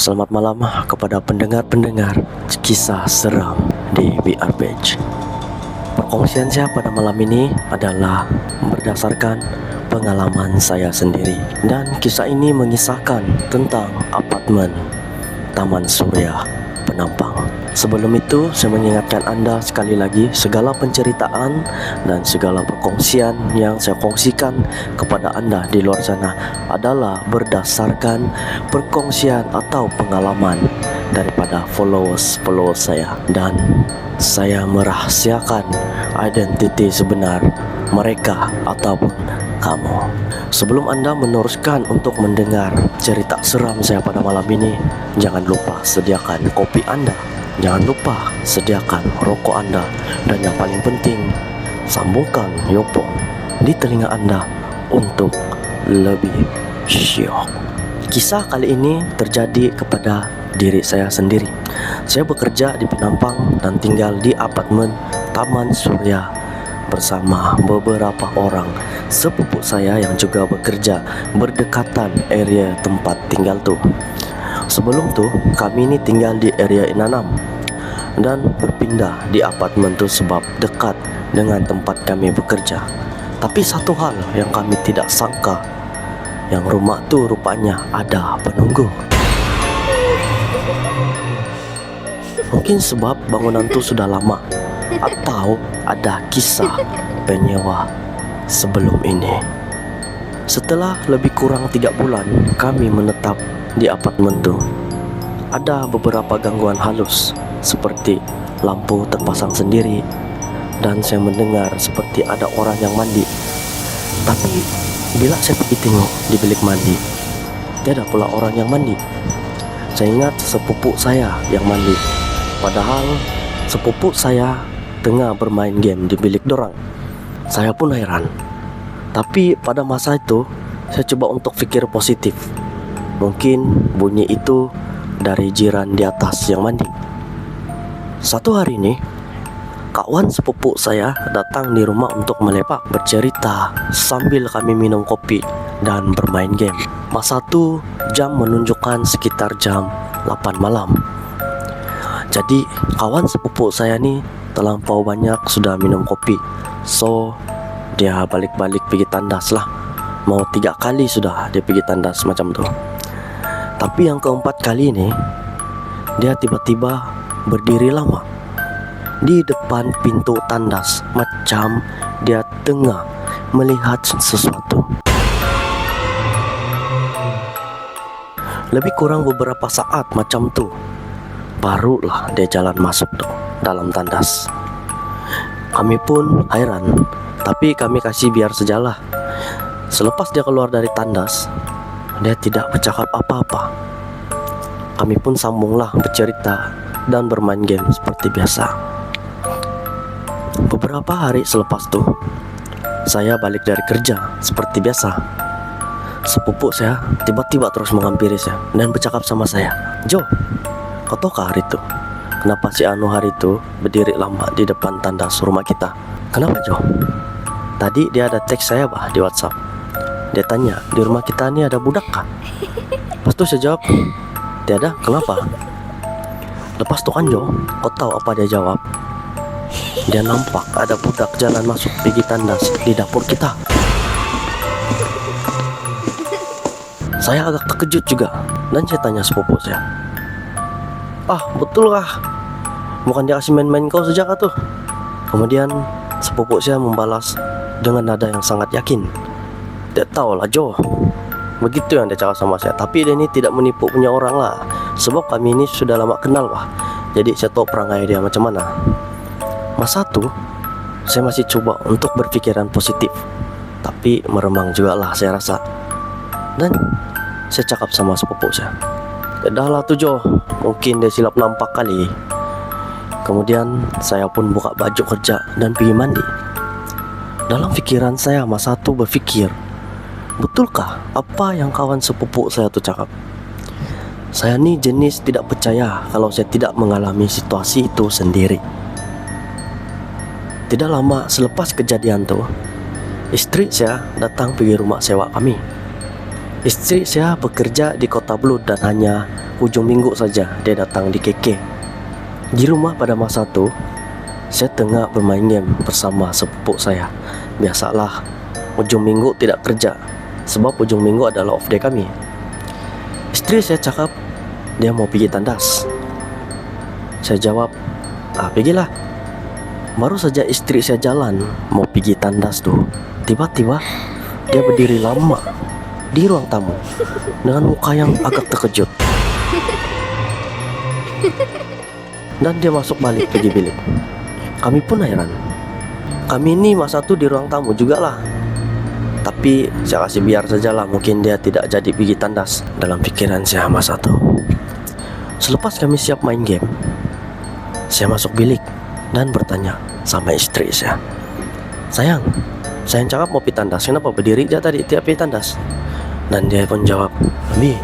Selamat malam kepada pendengar-pendengar kisah seram di VR Page. Perkongsian saya pada malam ini adalah berdasarkan pengalaman saya sendiri. Dan kisah ini mengisahkan tentang apartemen Taman Surya Penampang. Sebelum itu, saya mengingatkan Anda sekali lagi, segala penceritaan dan segala perkongsian yang saya kongsikan kepada Anda di luar sana adalah berdasarkan perkongsian atau pengalaman daripada followers saya, dan saya merahasiakan identiti sebenar mereka ataupun kamu. Sebelum Anda meneruskan untuk mendengar cerita seram saya pada malam ini, jangan lupa sediakan kopi Anda, jangan lupa sediakan rokok Anda, dan yang paling penting, sambungkan earphone di telinga Anda untuk lebih syok. Kisah kali ini terjadi kepada diri saya sendiri. Saya bekerja di Penampang dan tinggal di apartemen Taman Surya bersama beberapa orang sepupu saya yang juga bekerja berdekatan area tempat tinggal tuh. Sebelum tuh kami ini tinggal di area Inanam dan berpindah di apartemen tuh sebab dekat dengan tempat kami bekerja. Tapi satu hal yang kami tidak sangka, yang rumah tuh rupanya ada penunggu. Mungkin sebab bangunan tuh sudah lama, atau ada kisah penyewa sebelum ini. Setelah lebih kurang 3 bulan kami menetap di apartemen itu, ada beberapa gangguan halus seperti lampu terpasang sendiri, dan saya mendengar seperti ada orang yang mandi. Tapi bila saya pergi tengok di bilik mandi, tiada pula orang yang mandi. Saya ingat sepupu saya yang mandi, padahal sepupu saya tengah bermain game di bilik dorang. Saya pun heran. Tapi pada masa itu saya coba untuk fikir positif. Mungkin bunyi itu dari jiran di atas yang mandi. Satu hari ini, kawan sepupu saya datang di rumah untuk melepak, bercerita sambil kami minum kopi dan bermain game. Masa itu jam menunjukkan sekitar jam 8 malam. Jadi kawan sepupu saya ni terlampau banyak sudah minum kopi, so dia balik-balik pergi tandas lah. Mau 3 kali sudah dia pergi tandas macam tu. Tapi yang keempat kali ini, dia tiba-tiba berdiri lama di depan pintu tandas, macam dia tengah melihat sesuatu. Lebih kurang beberapa saat macam tu, barulah dia jalan masuk tuh dalam tandas. Kami pun heran, tapi kami kasih biar sejalah. Selepas dia keluar dari tandas, dia tidak bercakap apa-apa. Kami pun sambunglah bercerita dan bermain game seperti biasa. Beberapa hari selepas itu, saya balik dari kerja seperti biasa. Sepupu saya tiba-tiba terus menghampiri saya dan bercakap sama saya, "Jo, kau tahu kah hari itu kenapa si Anu hari itu berdiri lama di depan tandas rumah kita?" "Kenapa, Jo?" "Tadi dia ada teks saya bah di WhatsApp. Dia tanya, di rumah kita ni ada budak kah?" Lepas tu saya jawab, "Tiada, kenapa?" Lepas tu kan Jo, kau tahu apa dia jawab? Dia nampak ada budak jalan masuk pergi tandas di dapur kita. Saya agak terkejut juga, dan saya tanya sepupu saya, "Ah, betul kah? Bukan dia kasih main-main kau sejak tuh?" Kemudian sepupu saya membalas dengan nada yang sangat yakin, "Dia tahu lah Jo." Begitu yang dia cakap sama saya. Tapi dia ini tidak menipu punya orang lah, sebab kami ini sudah lama kenal lah. Jadi saya tahu perangai dia macam mana. Masa tu saya masih coba untuk berpikiran positif, tapi meremang juga lah saya rasa. Dan saya cakap sama sepupu saya, "Dah lah tu Jo, mungkin dia silap nampak kali." Kemudian saya pun buka baju kerja dan pergi mandi. Dalam fikiran saya masa tu berfikir, betulkah apa yang kawan sepupu saya tu cakap? Saya ni jenis tidak percaya kalau saya tidak mengalami situasi itu sendiri. Tidak lama selepas kejadian tu, istri saya datang pergi rumah sewa kami. Istri saya bekerja di Kota Belud dan hanya ujung minggu saja dia datang di KK. Di rumah pada masa itu, saya tengah bermain game bersama sepupu saya. Biasalah, ujung minggu tidak kerja, sebab ujung minggu adalah off day kami. Istri saya cakap dia mau pergi tandas. Saya jawab, pergilah. Baru saja istri saya jalan mau pergi tandas tuh, tiba-tiba dia berdiri lama di ruang tamu dengan muka yang agak terkejut. Dan dia masuk balik pergi bilik. Kami pun heran. Kami ini masa itu di ruang tamu juga lah. Tapi saya kasih biar sajalah, mungkin dia tidak jadi pergi tandas, dalam pikiran saya masa itu. Selepas kami siap main game, saya masuk bilik dan bertanya sama istri saya, sayang cakap mau pergi tandas, kenapa berdiri aja tadi tiap pergi tandas? Dan dia pun jawab, Bi,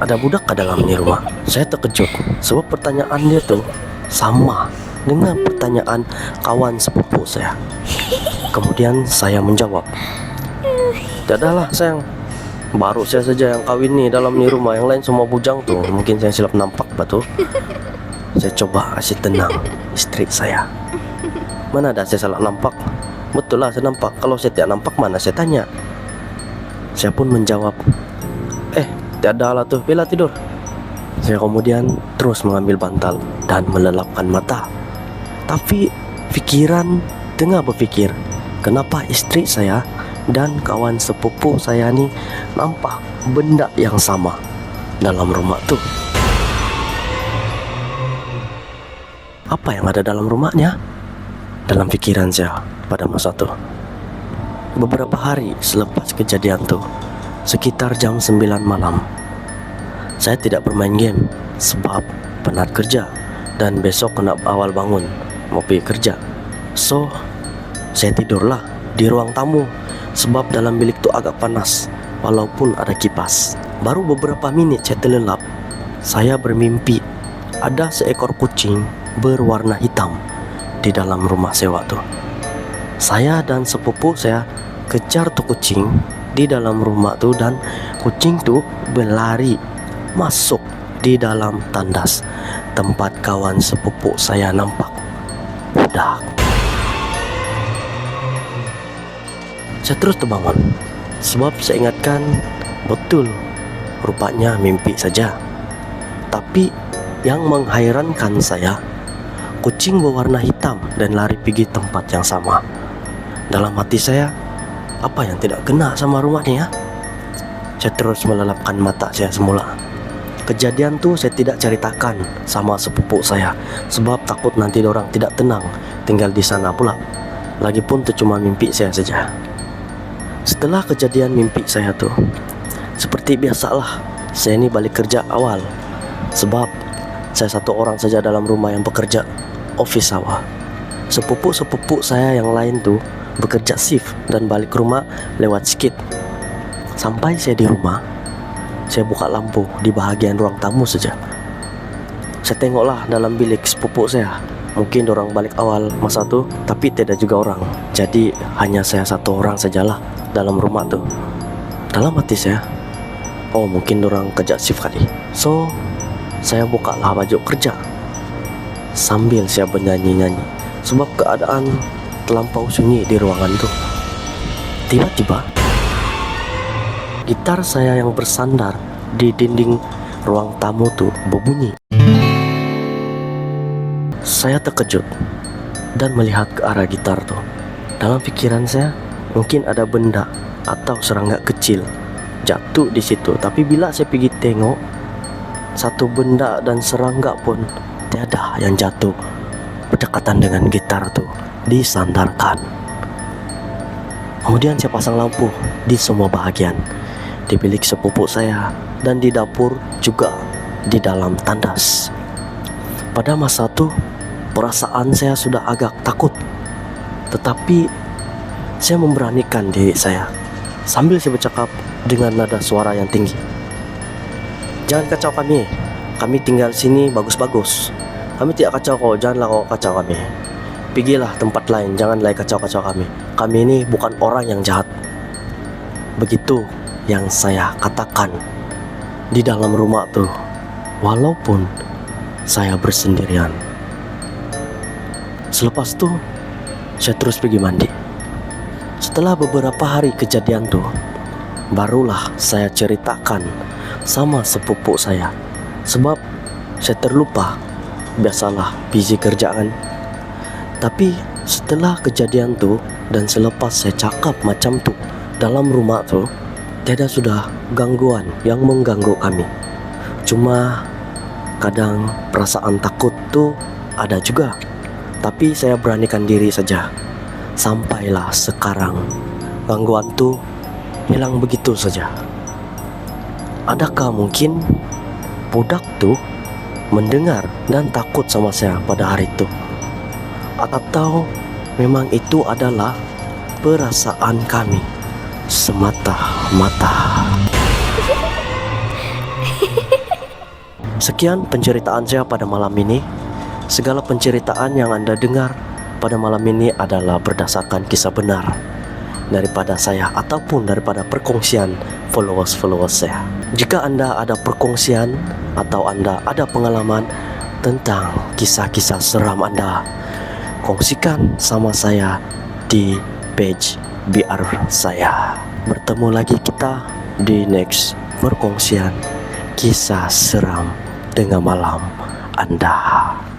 ada budak ke dalam ni rumah? Saya terkejut sebab pertanyaan dia tuh sama dengan pertanyaan kawan sepupu saya. Kemudian saya menjawab, tidaklah sayang, baru saya saja yang kawin nih dalam ni rumah, yang lain semua bujang tuh. Mungkin saya silap nampak batu. Saya coba kasih tenang istri saya. Mana ada saya salah nampak? Betul lah saya nampak. Kalau saya tidak nampak mana saya tanya. Saya pun menjawab, tiada lah tuh, bila tidur. Saya kemudian terus mengambil bantal dan melelapkan mata. Tapi pikiran tengah berpikir, kenapa istri saya dan kawan sepupu saya ni nampak benda yang sama dalam rumah tuh. Apa yang ada dalam rumahnya? Dalam pikiran saya pada masa itu. Beberapa hari selepas kejadian itu, sekitar jam 9 malam, saya tidak bermain game sebab penat kerja dan besok kena awal bangun mau pergi kerja. So, saya tidurlah di ruang tamu sebab dalam bilik itu agak panas walaupun ada kipas. Baru beberapa menit saya terlelap, saya bermimpi ada seekor kucing berwarna hitam di dalam rumah sewa tuh. Saya dan sepupu saya kejar tuh kucing di dalam rumah tuh, dan kucing tuh berlari masuk di dalam tandas tempat kawan sepupu saya nampak budak. Saya terus terbangun sebab saya ingatkan betul rupanya mimpi saja. Tapi yang menghairankan saya, kucing berwarna hitam dan lari pergi tempat yang sama. Dalam hati saya, apa yang tidak kena sama rumah ni ya? Saya terus melelapkan mata saya semula. Kejadian tu saya tidak ceritakan sama sepupu saya sebab takut nanti orang tidak tenang tinggal di sana pula. Lagipun itu cuma mimpi saya saja. Setelah kejadian mimpi saya tu, seperti biasalah, saya ni balik kerja awal sebab saya satu orang saja dalam rumah yang bekerja office hour. Sepupu-sepupu saya yang lain tu bekerja shift dan balik rumah lewat sikit. Sampai saya di rumah, saya buka lampu di bahagian ruang tamu saja. Saya tengoklah dalam bilik sepupu saya. Mungkin orang balik awal masa tu, tapi tidak juga orang. Jadi hanya saya satu orang sajalah dalam rumah tu. Dalam hati saya, oh mungkin orang kerja shift kali. So, saya bukalah baju kerja sambil saya bernyanyi-nyanyi sebab keadaan terlampau sunyi di ruangan itu. Tiba-tiba gitar saya yang bersandar di dinding ruang tamu tuh berbunyi. Saya terkejut dan melihat ke arah gitar tuh. Dalam pikiran saya, mungkin ada benda atau serangga kecil jatuh di situ. Tapi bila saya pergi tengok, satu benda dan serangga pun tiada yang jatuh berdekatan dengan gitar tu disandarkan. Kemudian saya pasang lampu di semua bahagian, di bilik sepupu saya dan di dapur, juga di dalam tandas. Pada masa itu perasaan saya sudah agak takut, tetapi saya memberanikan diri saya sambil saya bercakap dengan nada suara yang tinggi. Jangan kacau kami tinggal sini bagus-bagus. Kami tidak kacau kau, janganlah kau kacau kami. Pergilah tempat lain, janganlah kacau-kacau kami. Kami ini bukan orang yang jahat. Begitu yang saya katakan di dalam rumah tuh walaupun saya bersendirian. Selepas itu, saya terus pergi mandi. Setelah beberapa hari kejadian tuh, barulah saya ceritakan sama sepupu saya. Sebab saya terlupa, biasalah busy kerjaan. Tapi setelah kejadian tuh dan selepas saya cakap macam tuh dalam rumah tuh, tiada sudah gangguan yang mengganggu kami. Cuma kadang perasaan takut tuh ada juga. Tapi saya beranikan diri saja. Sampailah sekarang gangguan tuh hilang begitu saja. Adakah mungkin budak tuh mendengar dan takut sama saya pada hari itu? Atau memang itu adalah perasaan kami semata-mata? Sekian penceritaan saya pada malam ini. Segala penceritaan yang Anda dengar pada malam ini adalah berdasarkan kisah benar daripada saya ataupun daripada perkongsian followers saya. Jika Anda ada perkongsian atau Anda ada pengalaman tentang kisah-kisah seram Anda, kongsikan sama saya di page BR saya. Bertemu lagi kita di next perkongsian kisah seram tengah malam Anda.